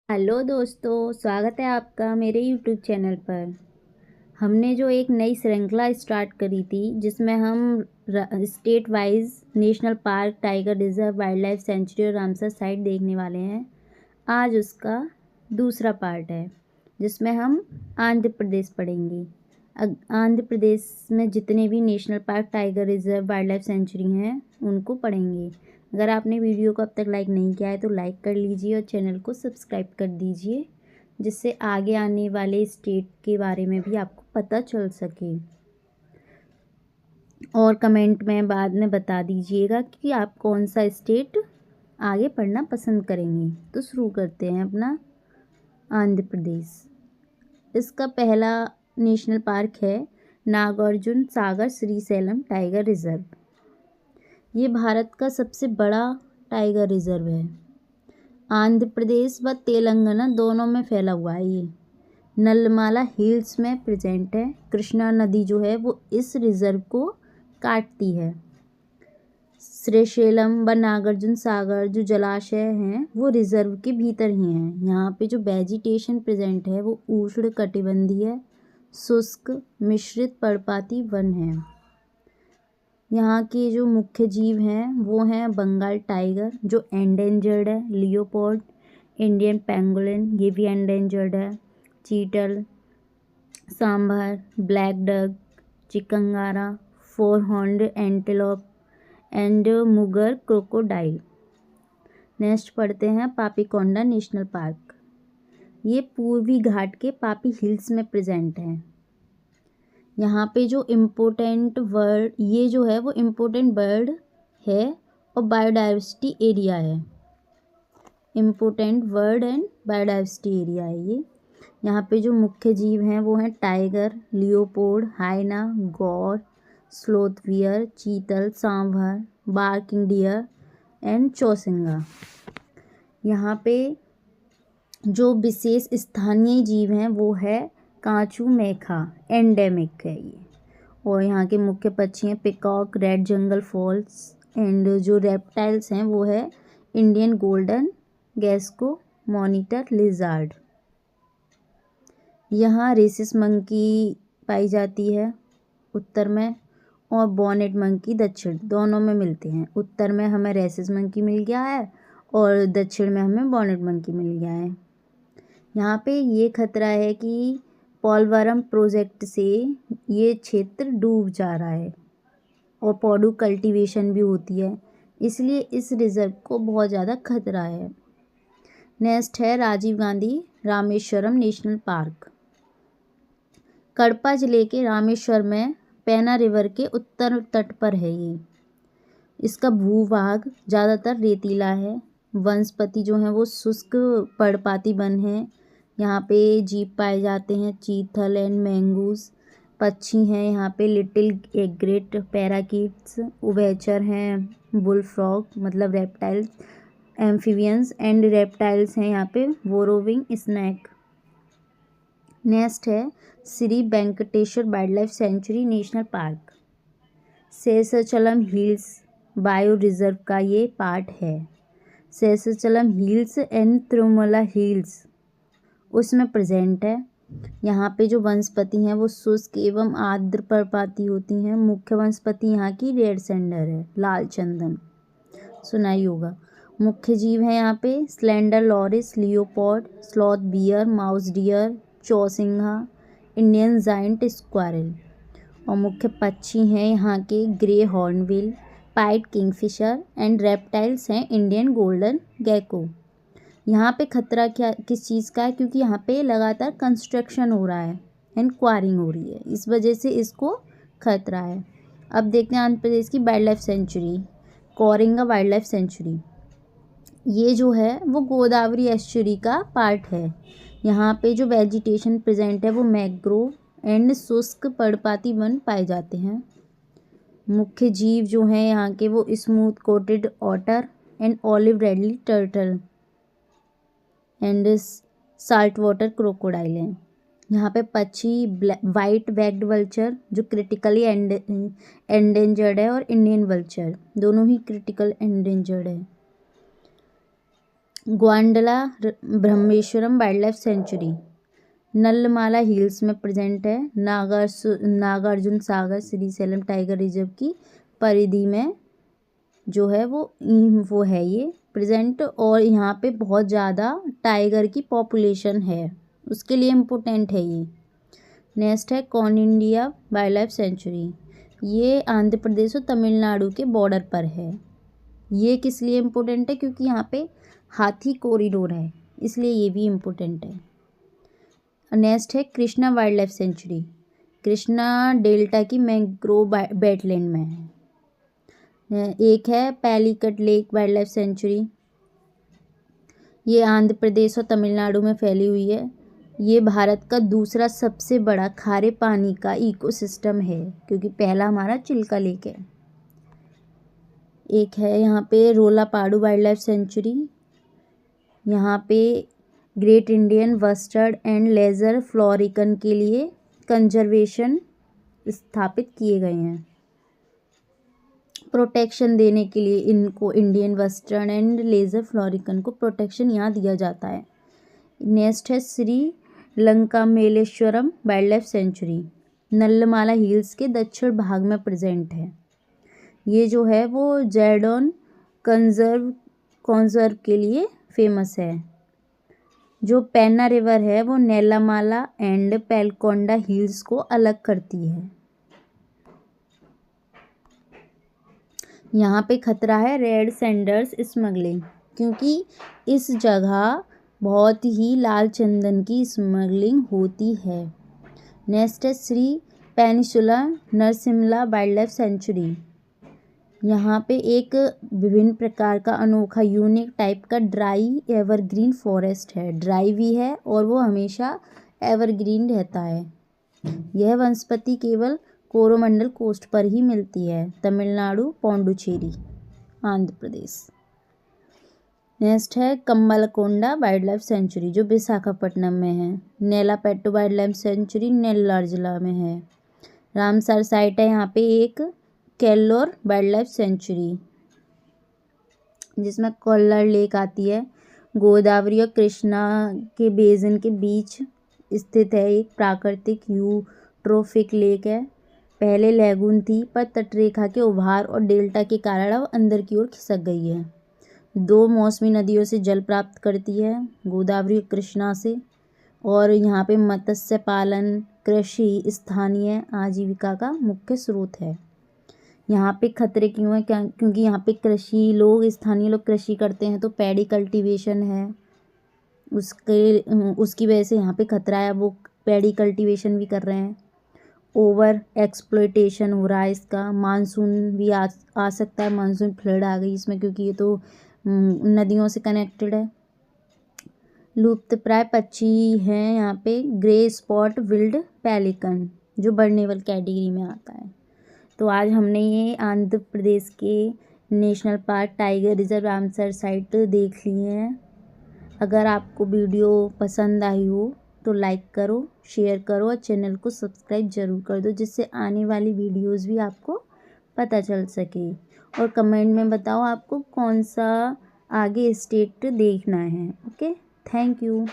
Hello दोस्तों, स्वागत है आपका मेरे यूट्यूब चैनल पर। हमने जो एक नई श्रृंखला स्टार्ट करी थी जिसमें हम state wise national park, tiger reserve, wild life sanctuary और रामसर साइट देखने वाले हैं। आज उसका दूसरा पार्ट है जिसमें हम आंध्र प्रदेश पढ़ेंगे। आंध्र प्रदेश में जितने भी national park, tiger reserve, wild life sanctuary हैं उनको पढ़ेंगे। अगर आपने वीडियो को अब तक लाइक नहीं किया है तो लाइक कर लीजिए और चैनल को सब्सक्राइब कर दीजिए, जिससे आगे आने वाले स्टेट के बारे में भी आपको पता चल सके। और कमेंट में बाद में बता दीजिएगा कि आप कौन सा स्टेट आगे पढ़ना पसंद करेंगे। तो शुरू करते हैं अपना आंध्र प्रदेश। इसका पहला नेशनल पार्क है नागार्जुन सागर श्रीशैलम टाइगर रिजर्व। ये भारत का सबसे बड़ा टाइगर रिजर्व है। आंध्र प्रदेश व तेलंगाना दोनों में फैला हुआ है। ये नलमाला हिल्स में प्रेजेंट है। कृष्णा नदी जो है वो इस रिजर्व को काटती है। श्रीशैलम व नागार्जुन सागर जो जलाशय हैं वो रिजर्व के भीतर ही हैं। यहाँ पे जो वेजिटेशन प्रेजेंट है वो उष्ण कटिबंधीय शुष्क मिश्रित पर्णपाती वन है। यहाँ के जो मुख्य जीव हैं वो हैं बंगाल टाइगर जो एंडेंजर्ड है, लियोपोल्ड, इंडियन पेंगुलिन ये भी एंडेंजर्ड है, chital, sambar, black duck, chinkara, four horned antelope and mugger crocodile. Next पढ़ते हैं पापीकोंडा नेशनल पार्क। ये पूर्वी घाट के पापी हिल्स में प्रेजेंट है। यहाँ पे जो इम्पोर्टेंट वर्ड ये जो है वो इम्पोर्टेंट बर्ड है और बायोडाइवर्सिटी एरिया है। Important word and biodiversity area है ये। यहाँ पे जो मुख्य जीव हैं वो हैं टाइगर, लियोपोल्ड, हाइना, गौर, स्लोथ बियर, चीतल, सांभर, बार्किंग डियर एंड चौसिंगा। यहाँ पे जो विशेष स्थानीय जीव हैं वो है कांचू मेखा, एंडेमिक है ये। और यहाँ के मुख्य पक्षी हैं peacock, red jungle fowls and जो रेप्टाइल्स हैं वो है Indian golden gecko monitor lizard. यहाँ रेसिस मंकी पाई जाती है उत्तर में और बॉनेट मंकी दक्षिण दोनों में मिलते हैं। उत्तर में हमें रेसिस मंकी मिल गया है और दक्षिण में हमें बॉनेट मंकी मिल गया है। यहाँ पे ये खतरा है कि पोलवरम प्रोजेक्ट से ये क्षेत्र डूब जा रहा है और पौडू कल्टीवेशन भी होती है, इसलिए इस रिजर्व को बहुत ज़्यादा खतरा है। नेक्स्ट है राजीव गांधी रामेश्वरम नेशनल पार्क। कड़पा जिले के रामेश्वर में पैना रिवर के उत्तर तट पर है ये। इसका भूभाग ज़्यादातर रेतीला है। वनस्पति जो है वो शुष्क पर्णपाती वन है। यहाँ पे जीव पाए जाते हैं चीथल एंड मैंगूस। पक्षी हैं यहाँ पे लिटिल एग्रेट, पैराकीट्स, उभयचर हैं, बुल फ्रॉग मतलब रेप्टाइल्स, एम्फीबियंस एंड रेप्टाइल्स हैं यहाँ पे, वोरोविंग स्नैक। नेक्स्ट है Shri Venkateswara wild life sanctuary national park. Seshachalam hills bio reserve का ये पार्ट है। Seshachalam hills and Tirumala hills उसमें प्रेजेंट है। यहाँ पे जो वनस्पति हैं वो शुष्क एवं आर्द्र पर्णपाती होती हैं। मुख्य वनस्पति यहाँ की रेड सेंडर है, लाल चंदन सुना ही होगा। मुख्य जीव हैं यहाँ पे slender loris, leopard, sloth bear, mouse deer, chousingha, Indian giant squirrel. और मुख्य पक्षी हैं यहाँ के grey hornbill, pied kingfisher and reptiles हैं इंडियन गोल्डन गेको। यहाँ पे खतरा क्या किस चीज़ का है, क्योंकि यहाँ पे लगातार कंस्ट्रक्शन हो रहा है एंड क्वारिंग हो रही है, इस वजह से इसको खतरा है। अब देखते हैं आंध्र प्रदेश की wild life sanctuary, Coringa wild life sanctuary. ये जो है वो गोदावरी एस्चुरी का पार्ट है। यहाँ पे जो वेजिटेशन प्रेजेंट है वो मैंग्रोव एंड शुष्क पर्णपाती वन पाए जाते हैं। मुख्य जीव जो हैं यहाँ के वो smooth coated otter and olive ridley turtle and salt water crocodile हैं। यहाँ पे पक्षी वाइट बैक्ड वल्चर जो क्रिटिकली एंडेंजर्ड है और इंडियन वल्चर दोनों ही क्रिटिकल एंडेंजर्ड है। Gundla Brahmeswaram wild life sanctuary Nallamala hills में प्रेजेंट है। नागार्जुन सागर श्रीशैलम टाइगर रिजर्व की परिधि में जो है वो है ये प्रेजेंट, और यहाँ पे बहुत ज़्यादा टाइगर की पॉपुलेशन है, उसके लिए इम्पोर्टेंट है ये। नेक्स्ट है कौंडिन्या वाइल्ड लाइफ सेंचुरी, ये आंध्र प्रदेश और तमिलनाडु के बॉर्डर पर है। ये किस लिए इम्पोर्टेंट है? क्योंकि यहाँ पे हाथी कॉरिडोर है, इसलिए ये भी इम्पोर्टेंट है। नेक्स्ट है Krishna wild life sanctuary, Krishna delta की मैंग्रोव वेटलैंड में है। एक है पैलीकट लेक वाइल्ड लाइफ सेंचुरी, ये आंध्र प्रदेश और तमिलनाडु में फैली हुई है। ये भारत का दूसरा सबसे बड़ा खारे पानी का इकोसिस्टम है, क्योंकि पहला हमारा चिल्का लेक है। एक है यहाँ पे रोलापाडू वाइल्ड लाइफ सेंचुरी, यहाँ पे great Indian bustard and lesser florican के लिए कंजर्वेशन स्थापित किए गए हैं। प्रोटेक्शन देने के लिए इनको Indian bustard and lesser florican को प्रोटेक्शन यहाँ दिया जाता है। नेक्स्ट है Sri Lankamalleswaram wild life sanctuary, Nallamala hills के दक्षिण भाग में प्रेजेंट है। ये जो है वो जैडोन कंजर्व के लिए फेमस है। जो पेन्ना रिवर है वो नेल्लामाला एंड पेलकोंडा हिल्स को अलग करती है। यहाँ पे खतरा है रेड सैंडर्स स्मगलिंग, क्योंकि इस जगह बहुत ही लाल चंदन की स्मगलिंग होती है। नेक्स्ट है Sri Penusila Narasimha wild life sanctuary, यहाँ पे एक विभिन्न प्रकार का अनोखा यूनिक टाइप का ड्राई एवरग्रीन फॉरेस्ट है। ड्राई भी है और वो हमेशा एवरग्रीन रहता है। यह वनस्पति केवल कोरोमंडल कोस्ट पर ही मिलती है, तमिलनाडु, पौंडुचेरी, आंध्र प्रदेश। नेक्स्ट है कम्बलकोंडा वाइल्ड लाइफ सेंचुरी, जो विशाखापट्टनम में है। नेलापेट्टू वाइल्ड लाइफ सेंचुरी नेल्लौर जिला में है। रामसर साइट है यहाँ पे एक केल्लोर वाइल्ड लाइफ सेंचुरी, जिसमें कोल्लर लेक आती है। गोदावरी और कृष्णा के बेसिन के बीच स्थित है, एक प्राकृतिक यूट्रोफिक लेक है। पहले लैगून थी, पर तटरेखा के उभार और डेल्टा के कारण अब अंदर की ओर खिसक गई है। 2 मौसमी नदियों से जल प्राप्त करती है, गोदावरी और कृष्णा से, और यहाँ पे मत्स्य पालन, कृषि स्थानीय आजीविका का मुख्य स्रोत है। यहाँ पे खतरे क्यों है? क्योंकि यहाँ पे स्थानीय लोग कृषि करते हैं, तो पैडी कल्टीवेशन है, उसकी वजह से यहाँ पे खतरा है। वो पैडी कल्टीवेशन भी कर रहे हैं। ओवर एक्सप्लॉयटेशन हो रहा है इसका। मानसून भी आ सकता है, मानसून फ्लड आ गई इसमें, क्योंकि ये तो नदियों से कनेक्टेड है। लुप्तप्राय पक्षी हैं यहाँ पे ग्रे स्पॉट विल्ड पेलिकन, जो बर्नेवल कैटेगरी में आता है। तो आज हमने ये आंध्र प्रदेश के national park tiger reserve Ramsar site देख लिए हैं। अगर आपको वीडियो पसंद आई हो तो लाइक करो, शेयर करो और चैनल को सब्सक्राइब ज़रूर कर दो, जिससे आने वाली वीडियोस भी आपको पता चल सके। और कमेंट में बताओ आपको कौन सा आगे स्टेट देखना है। Okay, thank you.